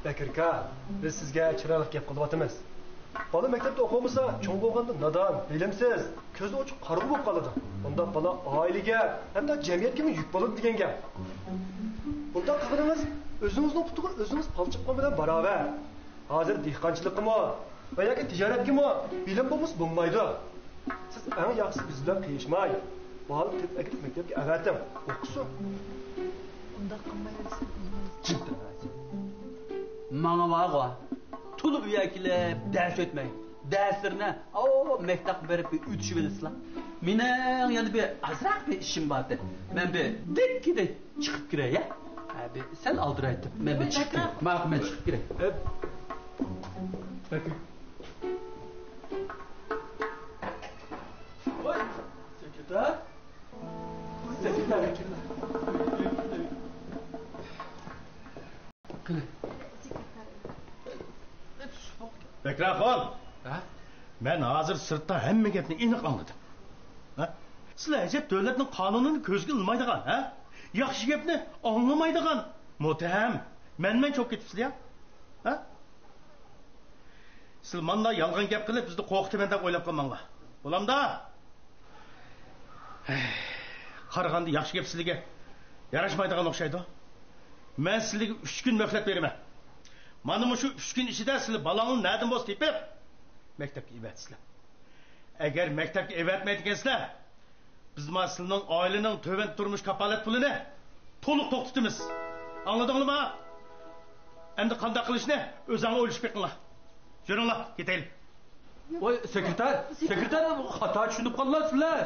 Bakirka, biz sizga chiroyli gap qilyapmiz. Bola maktabda o'qimasa, cho'ng bo'lganda nadon, bilimsiz, ko'zi ochiq qarg'u bo'lib qoladi. Bunda bola oilaga, hamda jamiyatga yuk bo'ladi degan gap. Bunda qilganimiz o'zimizning putuga o'zimiz palchiqqan bilan barobar. Hozir dehqonchilikmi va yoki tijoratgami bilim bo'lmaydi. Siz eng yaxshisi biz bilan qiyishmay, bola tepakib maktabga avating, o'qisin. Unda qilmaysan. Mana varga tulub yakilib ders o'tmay. Derslerine mektep verip bir ütüşü verirsin. Minen yani bir azrak bir işim vardı. Ben bir dik çıkıp gireyim ya. Abi sen aldıraydın. Ben bir çıkıp gireyim. Ben çıkıp gireyim. Bakın. Oy. Sekreter. Sekreter. Kılı. Bekrafon. Ha? Ben hazır sırtta hemme gapni aniq anladım. Ha? Sizlar ajab davlatning qonunini ko'zga ilmaydigan, ha? Yaxshi gapni anglamaydigan muttaham. Men çok ketibsizlar ya. Ha? Siz manda yolg'on gap qilib bizni qo'rqitman deb o'ylab qolmanglar. Bo'lamda? Qaraganda yaxshi gap sizlarga yarashmaydigan o'xshaydi. Men sizlarga 3 kun möhlat beraman. Mana shu 3 kun ichida sizlar balangni nereden bo'lsa tepib maktabga evatsizlar. Agar maktabga evatmaydigansizlar, biz sizlarning oilaning to'van turmush kapolat pulini to'liq to'xtatamiz. Angladinglarmi? Endi qanday qilishni o'zinglar o'ylashib beqinglar. Yuringlar, ketaylik. Voy sekreter xato tushunib qoldilar.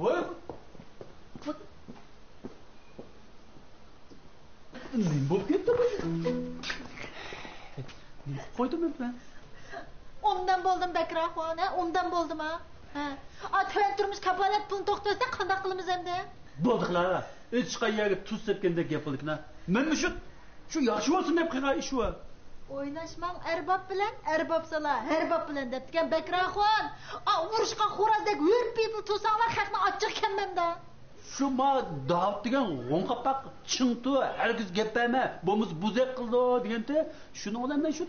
Voy. Ne bo'lib ketdi bu? Ne qo'ydim ben? Ondan bo'ldim Bakraxon, ondan bo'ldim ha. Atvan turmush kapolat pulni to'xtatsa qanday qilamiz endi? Bo'ldiqlar. Hech qayerga tuz sepgandek gap qildikna. Men shu yaxshi bo'lsin deb qilgan ish bu. O'ynashmang arbob sala, herbob bilan debgan Bakraxon. Urushqa xo'razdek yurib people to'sanglar haqni ochiq kelmamda. Şu ma Davut degan g'onqapak chingtu hergiz gap berma. Bo'miz buzak qildi deganda shuni odamdan shu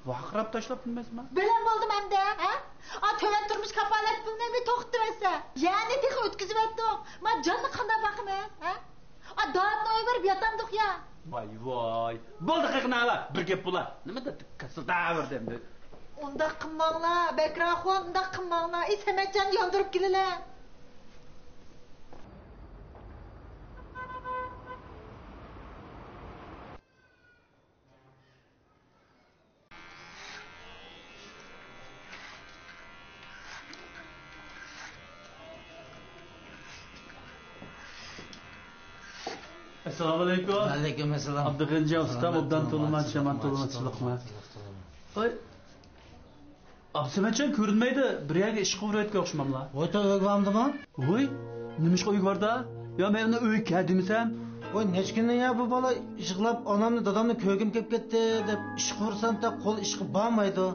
vaqirab tashlab bilmaysizmi? Bilan bo'ldim hamda, ha? To'van turmush kapolat pulni bir to'xtatsa, ya'ni tex o'tkazib etdik. Men jonni qanday baqaman, ha? Davutni o'y berib yotamdik ya. Voy. Bo'ldi qiqnala, bir gap bo'lar. Nima deb kasildaverdi endi. Unda qilmanglar, Bakraxon, unda qilmanglar. Samatjon yondirib kelinglar. Assalomu alaykum. Va alaykum assalom. Abdug'anija ustam obdan to'limachi, man to'limachilikmi? Voy. Absimatjon ko'rinmaydi. Bir yerga ish qilayotgan o'xshamamlar. Voy to'yg'amdimi? Voy, nima ish qo'yib yo men uni uy keldimisam? Voy nechkundan ya bu bola ishqilab onamni dadamni ko'rgim kelib ketdi deb ish qursam da qo'l ishqi bormaydi.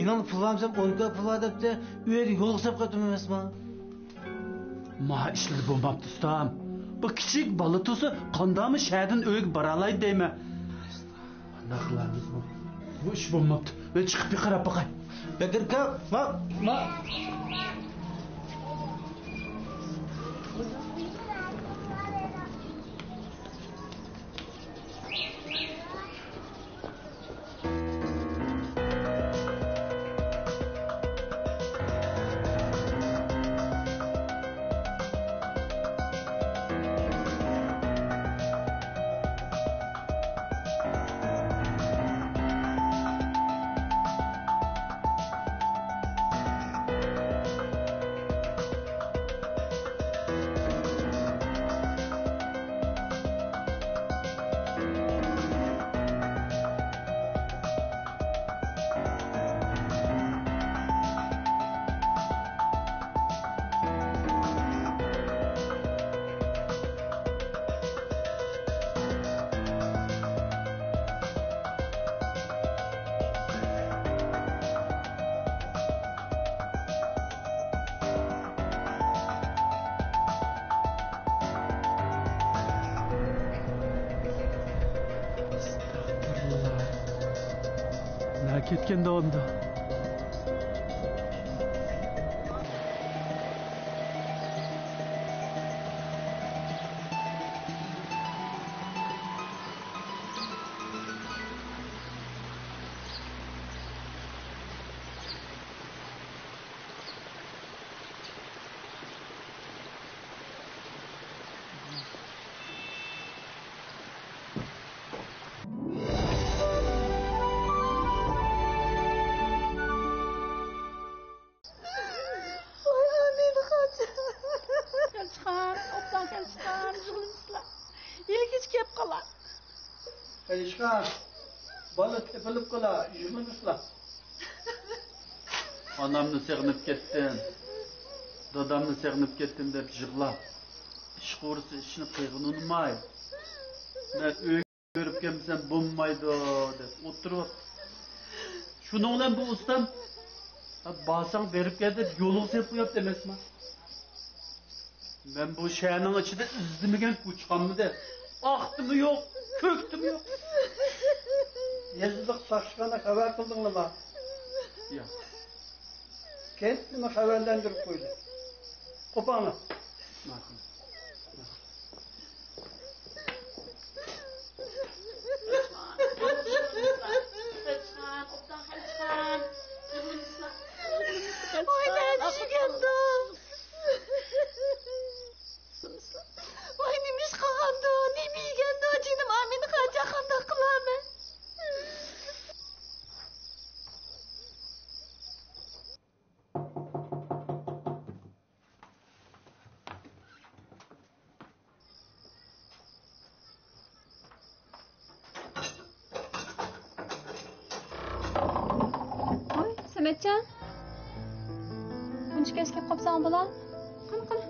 Inon pulamsam 10 pul debdi. Uyga yo'l hisob qildim emasmi? Ma ishlar bo'lmabdi ustam. Bu kichik bola to'si qandami shahardan o'yga bora oladi deymi? Qanday qilamiz bu? Bu ish bo'lmabdi. Men chiqib bir qarab boqay. Bekirka, ma Ne ketken de onda. Elişkan, balık epilip kala, yüzünü ısla. Anamni sığınıp ketdim. Dadamni sığınıp ketdim deb yig'lab. İş qo'risi ishni qilg'in unmay. Men uy ko'rib kelsam bo'lmaydi deb o'tirib. Shuning bilan bu ustam basang berib kel deb yo'liq deb qo'yapti emasmi? Men bu shaharning ichida izdimagan ko'chqanmidi? Oqdimi yo'q, ko'kdimi yo'q? Yazılık saçlarına haber kıldın mı lan? Yo'q. Kendini haberlendirip koydu. Kopanı. Marhamat. Oy ben düşügendim. Oy neymiş kalgandı, neymi yegendi o canım amini kaca kanda kılamı. Oy, Sametcan. Buncha kelib qolsang bolam. Qani qani.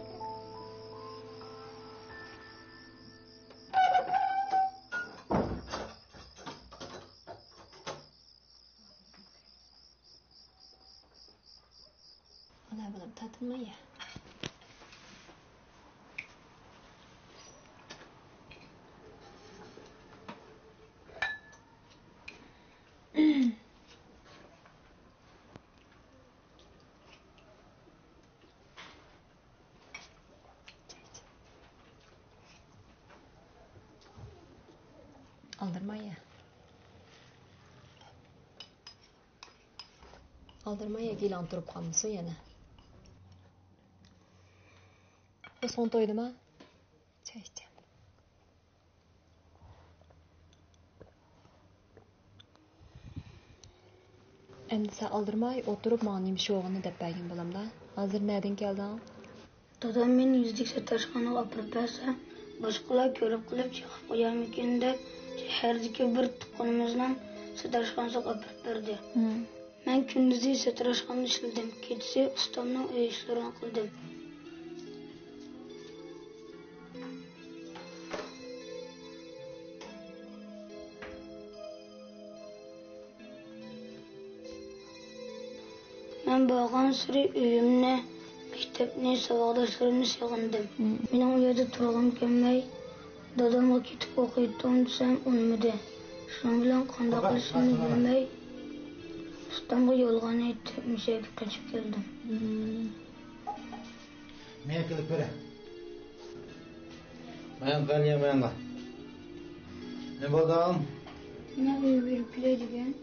Ana bolam tatilma ya. Aldırma ya. Aldırma ya gilan turib qolmasa yana. Bu son to'ydimi? Choy icham. Endi sen aldırmay o'tirib menga nima sho'g'ini deb bergan bo'lamda. Hozir nereden kelding? Dadam meni yuzlik satashxonaga olib bersa, boshqalar ko'rib qilib chiqib qo'yarmikin deb shahardagi bir tuqqanimizdan satashxonasiga olib berdi. Men kunduzi satashxonada ishladim, kechasi ustamning uy ishlarini qildim. Men borgan sari uyimni, maktabni, savodoshlarimni sog'indim. Mening u yerda turg'im kelmay, dadamga ketib o'qiydim desam unmadi. Shuning bilan qanday qilishimni bilmay, ustamga yolg'on aytib, mishaga qochib keldim. Men kelib ko'ra. Men qilmayman. Ne bo'ldim? Meni uyga berib keladigan.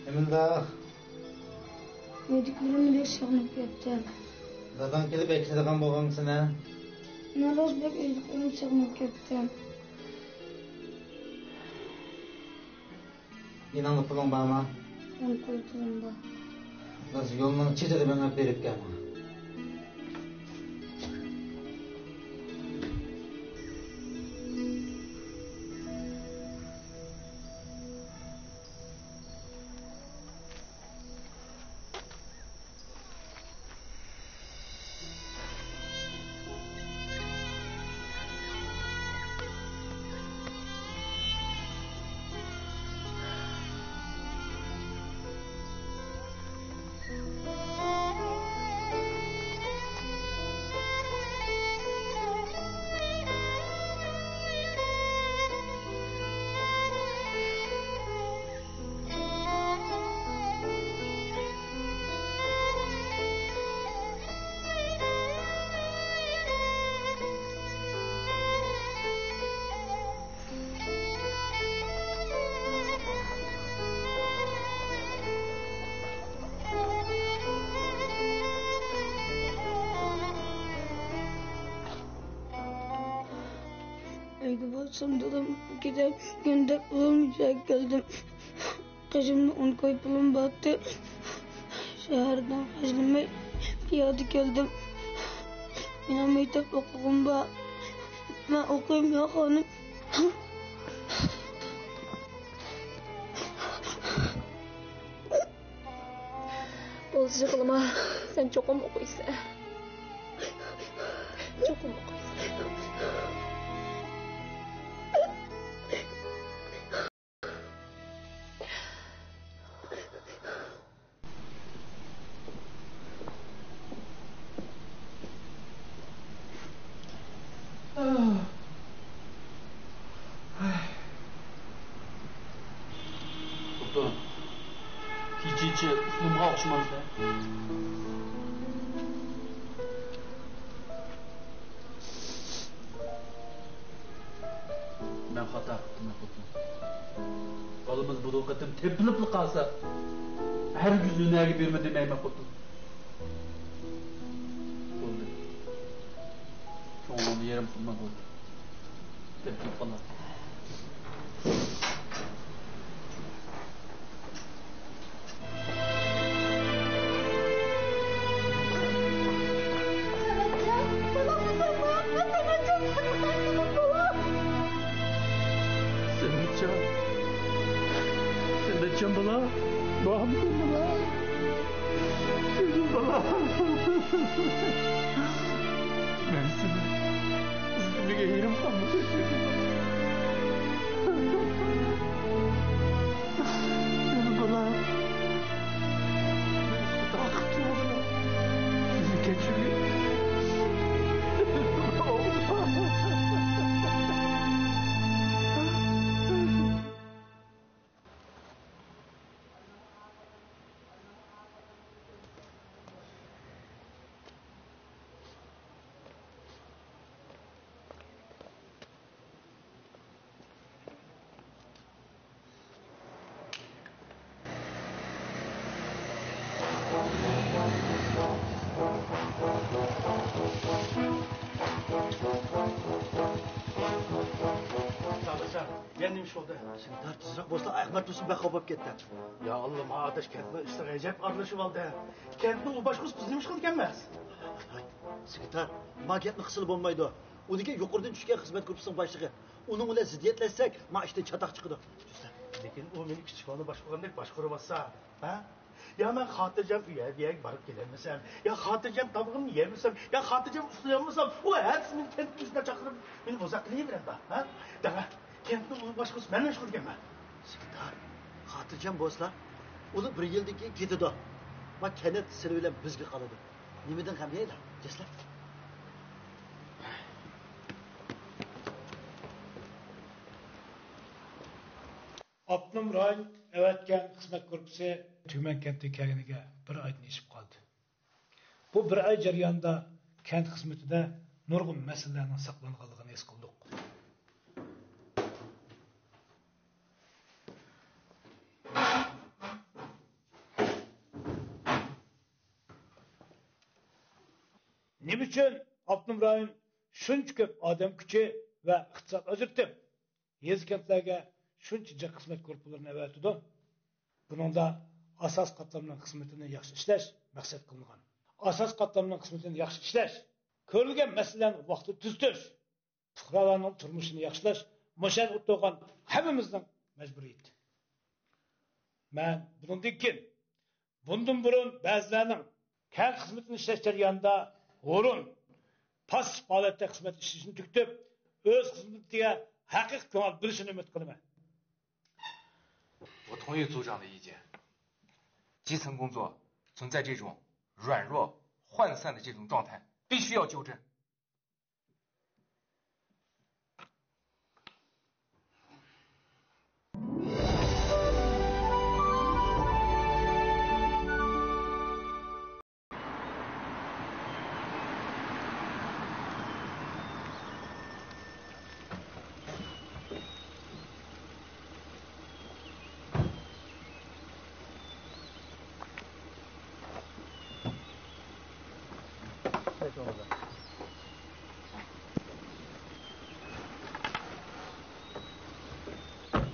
Eminda Uydagilarni bek sog'inib ketdim. dadam kelib eksilgan bo'lganmisan ha? Men Rozbek uydagilarni sog'inib ketdim. Yinanlı pulun barma. Men qo'ydim bor. Nasıl yolunun chetida ben berib kelma. Evde baksam dadam gider günde bulunmayacak geldim. Kızımda 10 koy pulum battı. Şehirden harcamay piyade geldim. Benim mektep okugum var. Ben okuyayım ya hanım. Bolsuz kılma. Sen çokum okuysa. Çokum okuysa. Doktor. Kecha ustimga o'xshamadi. Ben hata qildim, xotin. Qolimiz bu vaqtim tepilib qolsa, har güzlüğüne berma demayman, xotin. Bo'ldi. Ko'nglimni yerim qilma bo'ldi. Tepilib qoladi. Sen bala, bağımsın bala. Senin bala. Ben seni, üstüme yerim kalmış. Senin bala. Ben takıntı bala. Sizi geçiriyor. Yenilmiş oldu. Sen tartışsak olsa ayaklar tutsun ben kapıp gitti. Ya Allah'ım arkadaş kendine işte acayip arlaşıp aldı. Kendine o başkası bizmiş kıl gelmez. Sekreter, magiyatlı kısılıp olmaydı o. Onunki yukarıdan düşken hizmet grupsunun başlığı. Onun ile ziddiyetleşsek ma işte çatak çıkıdı. Lekin o meni küçük onu başkuramdek başkuramazsa. Ha? Ya ben hatırcam üye barıp gelemesem, ya hatırcam tabağımı yemesem, ya hatırcam uslayamazsam, o hepsi beni kendi yüzüne çakırıp beni bozaklayıveren da. Ha? Deme, kendine onun başkası ben meşgul gelme. Sekreter, hatırcam boslar, onu bir yıldaki gidiyor. Bak kenet seni öyle bizgi kalıdı. Nimeden kamiyeydi? Cesler. Abnum rayon evetken hizmet korpusu Tümen kenti kelganiga bir oydan eshib qoldi. Bu bir oy jarayonida kent xizmatida nurg'un masalalarning saqlanganligini his qildik. Nima uchun Abnum rayon shuncha ko'p odam kuchi va iqtisod ajratib, yez kentlarga shuncha jiq xizmat korpuslarini avatidi? Buningda asos qatlamning xizmatini yaxshi ishlash maqsad qilingan. Asos qatlamning xizmatini yaxshi ishlash, ko'rilgan masalalarni vaqtida tuzitish, fuqarolarning turmushini yaxshilash mushan o'tgan hammamizning majburiyati. Men bundan burun ba'zilarning kent xizmatini ishlash jarayonida o'rin passiv holatda xizmat ishlashini tugatib, o'z xizmatiga haqiqiy ko'ngil bilishini umid qilaman. 我同意组长的意见，基层工作存在这种软弱、涣散的这种状态，必须要纠正。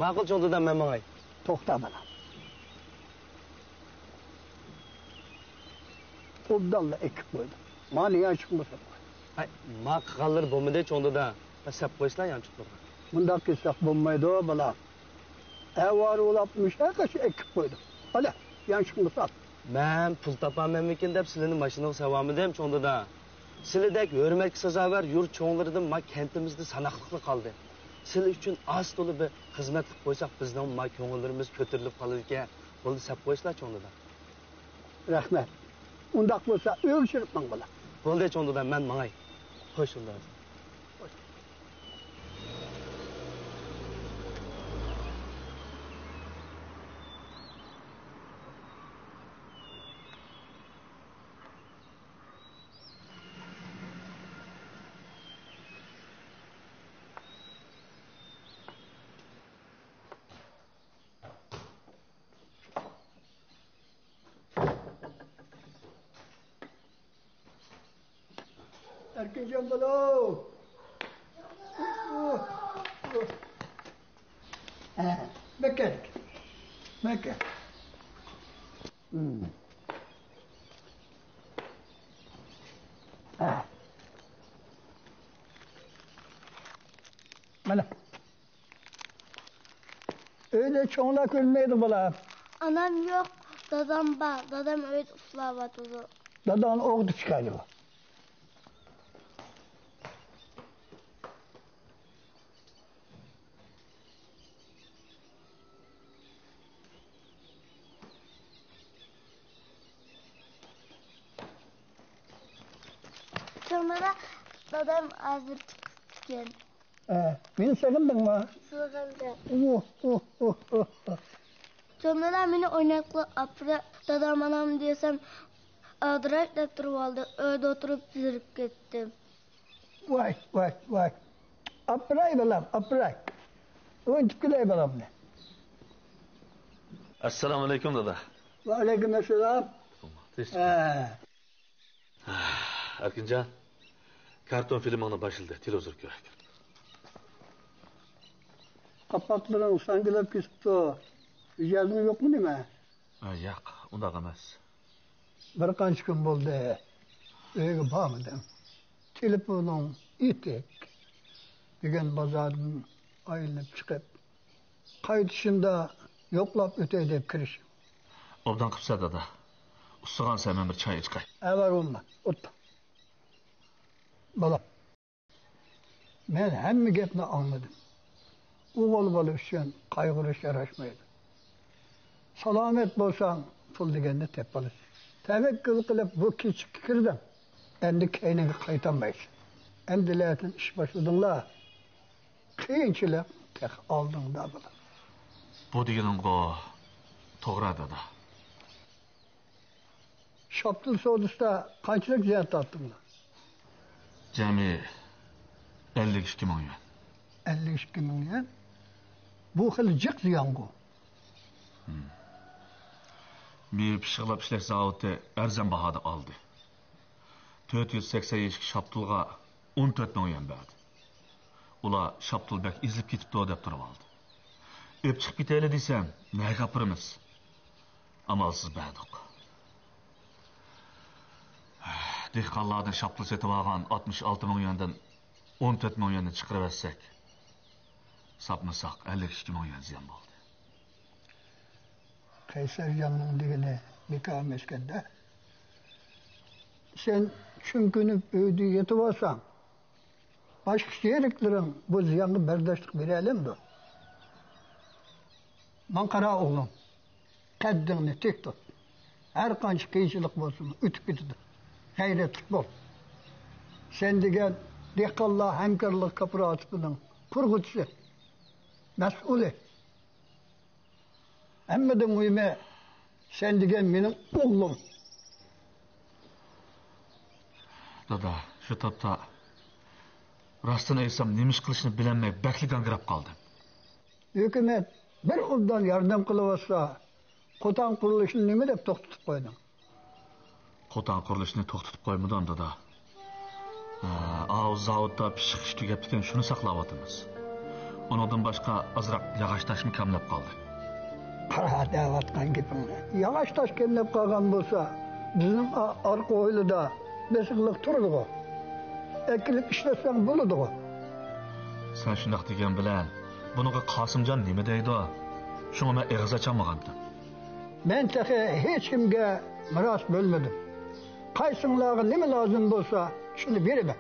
Ma'qul cho'ntadan men mangay. To'xta mana. Obdalla ekip qo'ydi. Mani yanchiq bo'lsa. Ay, ma qilganlar bo'lmadi cho'ntadan. Sap qo'yslar yanchiq bo'lgan. Bundaq qilsak bo'lmaydi, bola. Avvar olab müştaqaş ekip qo'ydi. Hala, yanchiq bo'lsa. Men pul topamanmikin deb sizlarni mashinaga savamidim cho'ntadan. Sizlardek hurmatga sazovar yurt cho'nglaridan ma kentimizda sanoqliqli qoldi. Sizlar uchun oz to'la bir xizmat qilib qo'ysak bizning ma ko'ngillarimiz ko'tarilib qolar ekan. Bo'ldi sap qo'yslar cho'ntadan. Rahmat. Undaq bo'lsa o'lchiribman bola. Bo'ldi cho'ntadan men mangay. Xo'sh unda. Erkincan balo. Bekledik. Bekle. Bana. Öyle çoğunlak ölmeydi bala. Anam yok, dadam var. Dadam öyle uflavadı. Dadan oğdu çıkardı bu. Sonra dadam hazır çıkıyor. Beni sakındın mı? Sakındı. Sonra beni oynakla apra dadam anam diyesem adırak da turvaldı. Öyle oturup zırıp gittim. Vay. Apray balam, apray. Oyuncuk güley balam ne? Assalamu alaikum dada. Ve aleykümselam. Erkincan, karton filmini başladı. Televizor kerak. Kapatların sangılap kesipti. İcazın yok mu değil mi? Yo'q, undaq emas. Bir qancha kun bo'ldi. Uyga bormadim. Telefonim itek. Degan bozordan aylanib chiqib, qaytishimda yo'qlab o'tay deb kirishim. Obdan qilsa dada. Ustigan sen bir choy ichqay. Avval olma, o'tma. Bolam. Men hamma gapni anladim. O'g'il bola uchun qayg'urish yarashmaydi. Salomat bo'lsang, pul deganni tep olasan. Tavakkul qilib bu kechikka kirdim. Endi keyniga qaytamaysan. Endi lekin ish boshladinglar. Qiyinchilik tek oldingda bolam. Bu deganingga to'g'ri dada. Shoptil sodisda qanchalik ziyod topdinglar? Jami 52 ming yuan. 52 ming yuan? Bu xil jiq ziyongu. Bir pişiqlab ishlash zavodi arzon bahoda oldi. 482 Shoptilga 14 ming yuan berdi. Ular Shoptilbek izlib ketibdi deb turib oldi. Öp chiqib ketayli desam, nega gapiramiz? Amalsiz berdik. Dehqonlardan Shoptil setib olgan 66 ming yuandan 14 ming yuanni chiqarib olsak, sapmasak 52 ming yuan ziyon bo'ldi. Qaysarjonning degani bekor emaskanda. Sen chunkinib uyda yetib olsang, boshqa sheriklaring bu ziyonga bardoshlik bera olamdi. Man qara o'g'lim, qaddingni tek tut. Har qancha qiyinchilik bo'lsin, o'tib ketadi. G'ayratli bo'l. Sen degan dehqonlar hamkorlik kooperativining qurg'uvchisi, mas'uli. Hammadan muhimi sen degan mening o'g'lim. Dada, shu topda rostini aytsam, nima ish qilishni bilolmay baklidan kirib qoldim. Hukumat bir obdan yordam qilib olsa, qo'ton qurilishini nima deb to'xtatib qo'yding? Qo'ton qurilishini to'xtatib qo'ymadim dada. Zavodda pishiq ish tugab ketgan shuni saqlayapmiz. Ondan başqa azraq yağaç taşmı kamlab qaldı. Qara deyatqan gepingni. Yağaç taş kemlab qolgan bo'lsa, bizning arqa o'ylida besiqliq turdi-ku. Ekilib ishlatsang bo'ladi-ku. Sen shundoq degan bilan, bunaqa Qosimjon nima deydi? Shunga men og'iz ocholmagandim. Men taxi hech kimga miros bo'lmadim. Qaysinglarga nima lozim bo'lsa, shuni beraman.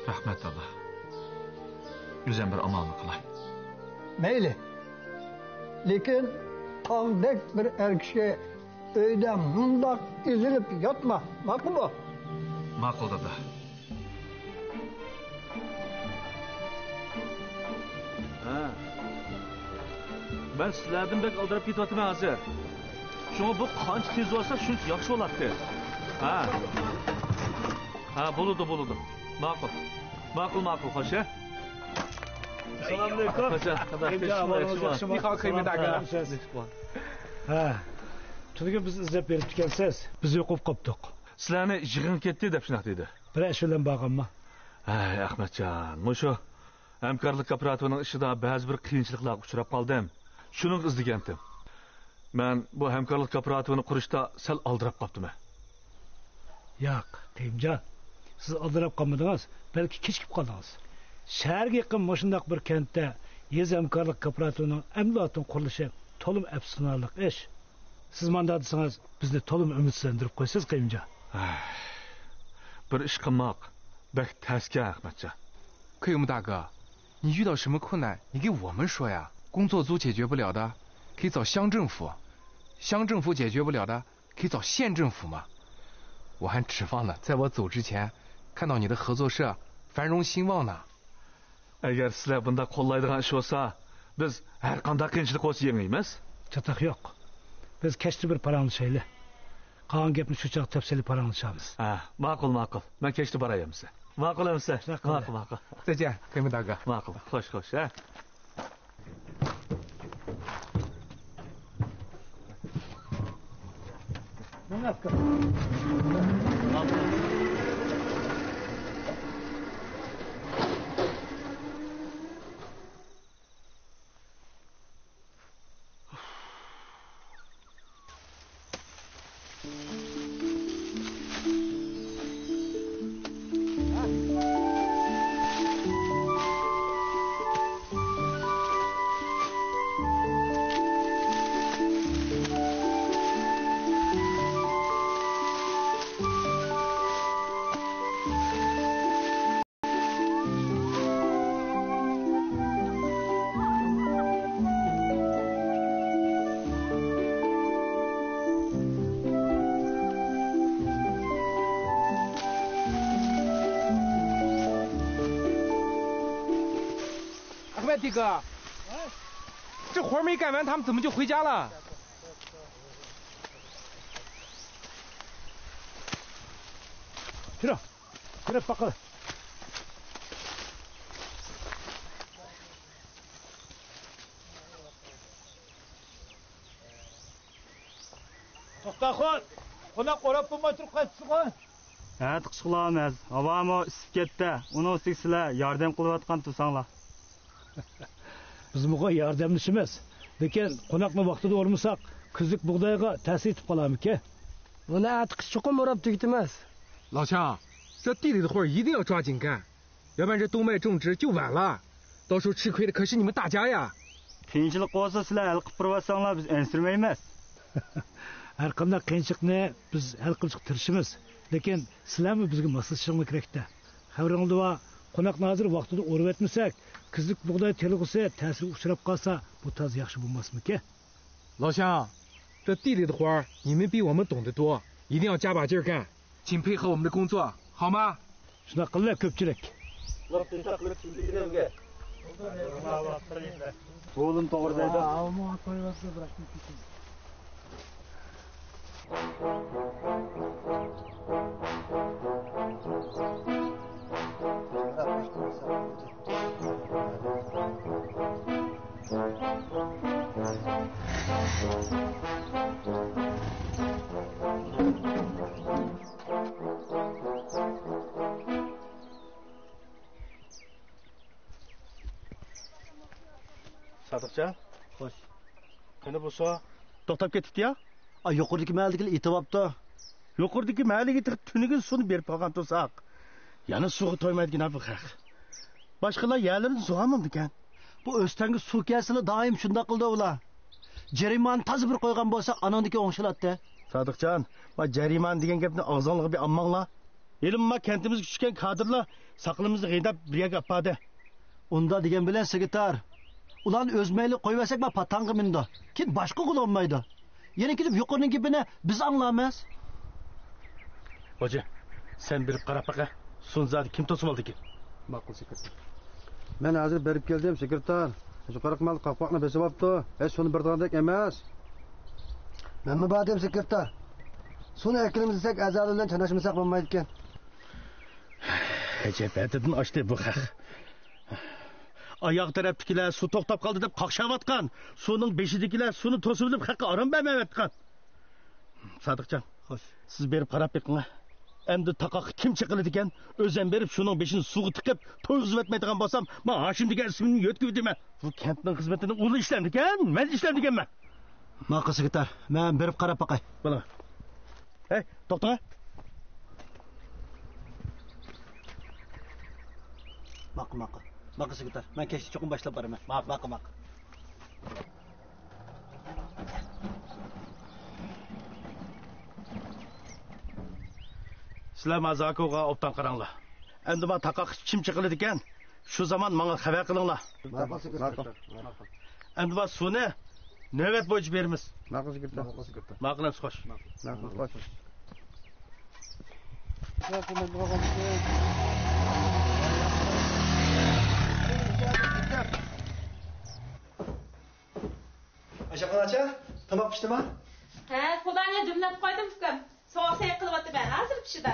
Rahmat Allah. O'zim bir amalni qilay. Mayli. Lekin tog'dek bir er kishi uyda mundoq ezilib yotma. Ma'qulmi? Ma'qul dada. Ben sizlerden bek aldırıp gidiyotiman hazır. Şuna bu qancha tez olsa shuncha yaxshi bo'ladi. Ha, bo'ladi. Ma'qul, xo'sh. Assalomu alaykum. Nihol qiymatdagi. Ha. Tunuga biz izlab berib ekansiz. Biz yo'qib qopdik. Sizlarni yig'in ketdi deb shunaqa dedi. Bir ish bilan borganman. Ay, Ahmadjon, mushu hamkorlik kooperativining ishida ba'zi bir qiyinchiliklarga uchrab qoldim. Shuni izlagandim. Men bu hamkorlik kooperativini qurishda sal aldirab qoldim. Yo'q, Qiyimjon. Siz aldirab qolmadingiz, balki kechikib qoldingiz. Shaharga yaqin shundoq bir kentda yez hamkorlik kooperativining amlotini qurilishi to'lim afsunarlik ish. Siz manda desangiz, bizni to'lim umidlantirib qo'ysiz, Qiyimjon. Bir ish qilmoq bek tasga, Ahmadjon. 可以木大哥，你遇到什么困难，你给我们说呀。工作组解决不了的，可以找乡政府；乡政府解决不了的，可以找县政府嘛。我还指望呢，在我走之前，看到你的合作社繁荣兴旺呢。Agar sizlar bunda qo'llaydigan ish bo'lsa, biz har qanday qiyinchilik bo'lsa yengaymiz. Chataq yo'q. Biz kechdi bir paranglashaylik. Qolgan gapni shu chaq tafsili paranglashamiz. Ma'qul. Men kechdi boraymiz. Ma'qul emas? Ma'qul. 再见，各位大哥。Ma'qul. Xo'sh,弟哥，这活没干完，他们怎么就回家了？去了bakalım. To'xtaxon, qo'noq o'rab bo'lmay turib qaytsin. Ha, tiqishqilamiz. Avamo isib ketdi. Uni ustiga sizlar yordam qilayotgan tursanglar. Biz bunga yordamlashimiz. Lekin qo'noqni vaqtida o'rmasak, kuzlik bug'doyga ta'sir etib qolamiki? Buni atiqish chuqur o'rab tugitmas. 老强，这地里的活一定要抓紧干，要不然这冬麦种植就晚了，到时候吃亏的可是你们大家呀。qiyinchilik bo'lsa sizlar hal qilib turasanglar biz ensirmaymiz. Har qanday qiyinchilikni biz hal qilishga tirishimiz. Lekin sizlarmi bizga moslashishinglar kerakda. Xabaringizda va qo'noqni hozir vaqtida o'rib etmasak, kuzlik bug'doy telg'isi ta'sir uchrab qolsa, bu toz yaxshi bo'lmasmiki? 老乡，这地里的活你们比我们懂得多，一定要加把劲儿干，请配合我们的工作，好吗？ Shunaqa qilinglar ko'pchilik. Bo'lim to'g'ri deydi. Sadıkcan. Hoş. Qani bo'lsa, to'xtab ketibdi ya? Yuqoridagi mahalliga yetibapti. Yuqoridagi mahalliga tunigin suvni berib qolgan to'saq. Yana suvga to'ymaydigan bu haq. Boshqalar yerlarini sug'amamdi ekan. Bu o'stangi suv kasili doim shunday qildi ular. Jarimani toza bir qo'ygan bo'lsa, anandiki o'ngshilatdi. Sadıkcan, ma jariman degan gapni og'zingizga bir ammanglar. Elimma kentimizga tushgan kadrlar saqlimizni g'idab bir yerga apadi. Unda degan bilan sekretar. Ularni o'zmayli qo'yvasak ma patanga mindi. Kim boshqa qilolmaydi. Yana kelib yuqorining gapini biz anglamaymiz. Hoca, sen berib qarab baqa. Sunzadi kim to'sib oldi ki? Ma'qul sekretar. Men hozir berib keldim sekretar. Shu qariqmal qaqoqni besib olibdi. Hech shuni bir dagandek emas. Men mi badem sekretar? Suni ekilimiz desek azali bilan chanashmasak bo'lmaydi ekan. Ejebetidan ochdi bu haq. Oyoq tarafdagilar suv to'xtab qoldi deb qaqshayotgan. Suvning beshidagilar suvni to'sib olib haqqa orom bermayotgan. Sadıkcan, xo'sh, siz berib qarab beqinglar. Endi taqoq kim chiqiladi ekan? O'zim berib shuning beshini suvga tiqib to'yg'izib etmaydigan bo'lsam, men Hashim degan ismini yo'tkib dema. Bu kentning xizmatini o'li ishlardi ekan, men ishlardi ekanman. Ma'qul sekretar, men berib qarab baqay. Bo'la. Hey, to'xta. Ma'qul. Ma'qul sekretar, men kechga cho'qim boshlab boraman. Ma'qul. Sizlar mazakoga obdan qaranglar. Endi men taqoq kim chiqiladi ekan? Shu zaman menga xabar qilinglar. Ma'qul sekretar. Endi biz suvni navbat bo'yicha beramiz. Ma'qul sekretar. Ma'qul xo'sh. Ma'qul xo'sh. Aşaqanacha, tamam pişdimi? Ha, polanya dumlab qo'ydim ukam. Sovuq sey qilyapman, hozir pishdi.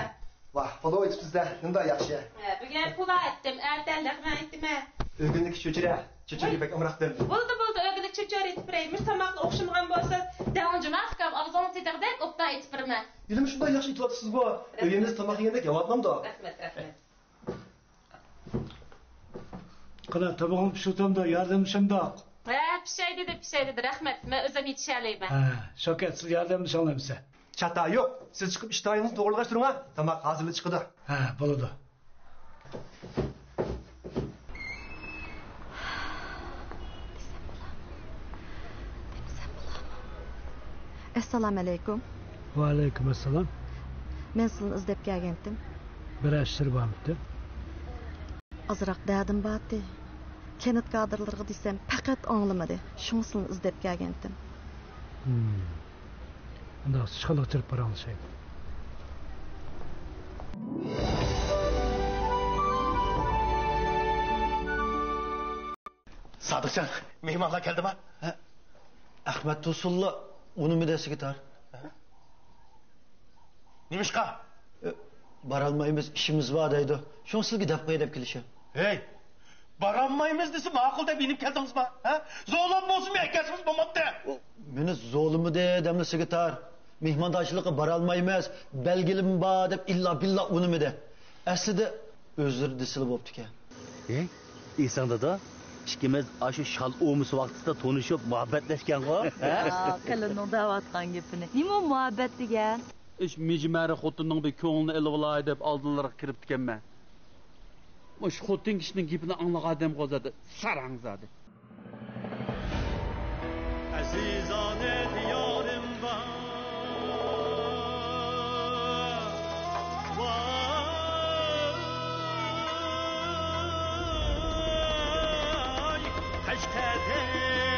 Vah, polo bizda, nima yaxshi. Ha, bugun pula etdim, ertanlik men etdim. O'ginlik cho'chiri bek amraqdim. Bo'ldi, o'ginlik cho'chiri etib beray. Mir tomoqni o'xshamagan bo'lsa, davonjima ukam, og'zini tedirdak, opdan etib beraman. Ilim shunday yaxshi aytyapsiz bu. O'yimiz tomoq yegandek yotmamda. Rahmat. Qana tabog'im pishirtamda yordamlashimdoq. Ha, pişay dedi, rahmat. Men o'zim yetishalayman. Ha, Shokat, siz yordamlashamsiz. Chata yo'q. Siz chiqib ishtaringizni to'g'rilashtiring ha. Tomoq hozirli chiqdi. Ha, bo'ladi. Assalomu alaykum. Va alaykum assalom. Men sizni izlab kelgandim. Bir ashir bormidi? Azroq dadim bordi. Kenet kadrlarga desem faqat anglamadi. Shuni sizni izlab kelgandim. Unda chiqaloq chirib boramiz. Sadıkcan, mehmonlar keldimi? Ahmad To'sulla unimi de sekretar. Nimishqa? Borolmaymiz, ishimiz bor deydi. Shuni sizga deb qo'yib kelishim. Hey, borolmaymiz desa ma'qul deb inib keldingizmi? Ha? Zo'lim bo'lsin, akasimiz bo'lmabdi. Meni zo'limi demli sekretar. Mehmondoshlikqa borolmaymiz, belgilim bor deb illa billa unimi de. Aslida o'zir desil bo'pti ekan. İhsan dada, ikimiz aşı şal oğmusu vaktinde tanışıp muhabbetlashgan-ku. Qilin davatgan gapini. Nima muhabbet degan? İş mecmari xotinning bir ko'nglini ilib olay deb oldinlarga kirib ekanman. Mush xotin kishining gapini anglagan odam qozadi. Sarang zodi. Azizane diyorim var. Vay, kaç kadeh